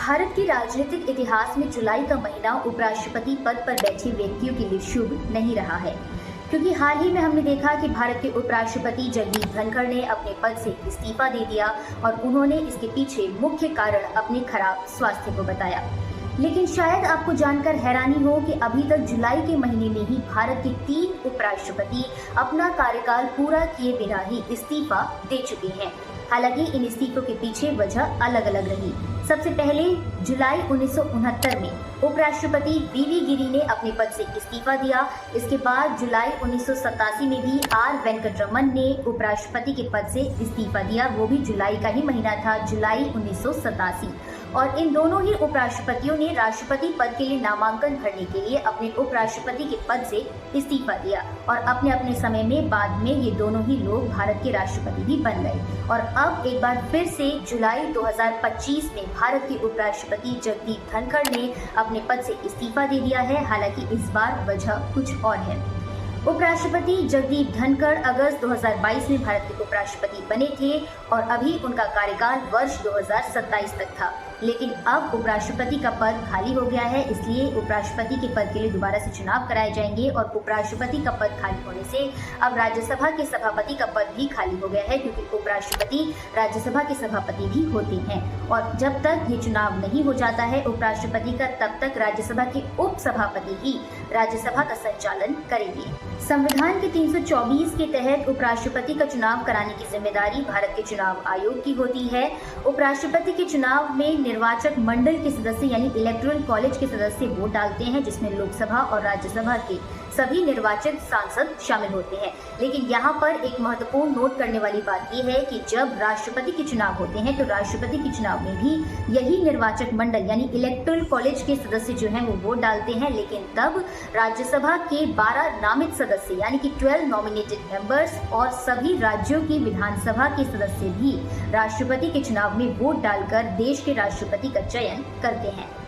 भारत के राजनीतिक इतिहास में जुलाई का महीना उपराष्ट्रपति पद पर बैठे व्यक्तियों के लिए शुभ नहीं रहा है, क्योंकि हाल ही में हमने देखा कि भारत के उपराष्ट्रपति जगदीप धनखड़ ने अपने पद से इस्तीफा दे दिया और उन्होंने इसके पीछे मुख्य कारण अपने खराब स्वास्थ्य को बताया। लेकिन शायद आपको जानकर हैरानी हो कि अभी तक जुलाई के महीने में ही भारत के 3 उपराष्ट्रपति अपना कार्यकाल पूरा किए बिना ही इस्तीफा दे चुके हैं। हालांकि इन इस्तीफों के पीछे वजह अलग अलग रही। सबसे पहले जुलाई 1969 में उपराष्ट्रपति वीवी गिरी ने अपने पद से इस्तीफा दिया। इसके बाद जुलाई 1987 में भी आर वेंकटरमन ने उपराष्ट्रपति के पद से इस्तीफा दिया, वो भी जुलाई का ही महीना था, जुलाई 1987। और इन दोनों ही उपराष्ट्रपतियों ने राष्ट्रपति पद के लिए नामांकन भरने के लिए अपने उपराष्ट्रपति के पद से इस्तीफा दिया और अपने अपने समय में बाद में ये दोनों ही लोग भारत के राष्ट्रपति भी बन गए। और अब एक बार फिर से जुलाई 2025 में भारत के उपराष्ट्रपति जगदीप धनखड़ ने अपने पद से इस्तीफा दे दिया है। हालांकि इस बार वजह कुछ और है। उपराष्ट्रपति जगदीप धनखड़ अगस्त 2022 में भारत के उपराष्ट्रपति बने थे और अभी उनका कार्यकाल वर्ष 2027 तक था। लेकिन अब उपराष्ट्रपति का पद खाली हो गया है, इसलिए उपराष्ट्रपति के पद के लिए दोबारा से चुनाव कराए जाएंगे और उपराष्ट्रपति का पद खाली होने से अब राज्यसभा के सभापति का पद भी खाली हो गया है, क्योंकि उपराष्ट्रपति राज्यसभा के सभापति भी होते हैं और जब तक ये चुनाव नहीं हो जाता है उपराष्ट्रपति का, तब तक राज्यसभा के उपसभापति ही राज्यसभा का संचालन करेंगे। संविधान के 324 के तहत उपराष्ट्रपति का चुनाव कराने की जिम्मेदारी भारत के चुनाव आयोग की होती है। उपराष्ट्रपति के चुनाव में निर्वाचक मंडल के सदस्य यानी इलेक्टोरल कॉलेज के सदस्य वोट डालते हैं, जिसमें लोकसभा और राज्यसभा के सभी निर्वाचित सांसद शामिल होते हैं। लेकिन यहाँ पर एक महत्वपूर्ण नोट करने वाली बात यह है कि जब राष्ट्रपति के चुनाव होते हैं तो राष्ट्रपति के चुनाव में भी यही निर्वाचक मंडल यानी इलेक्टोरल कॉलेज के सदस्य जो हैं वो वोट डालते हैं। लेकिन तब राज्यसभा के 12 नामित सदस्य यानी कि 12 नॉमिनेटेड मेंबर्स और सभी राज्यों की विधानसभा के सदस्य भी राष्ट्रपति के चुनाव में वोट डालकर देश के राष्ट्रपति का चयन करते हैं।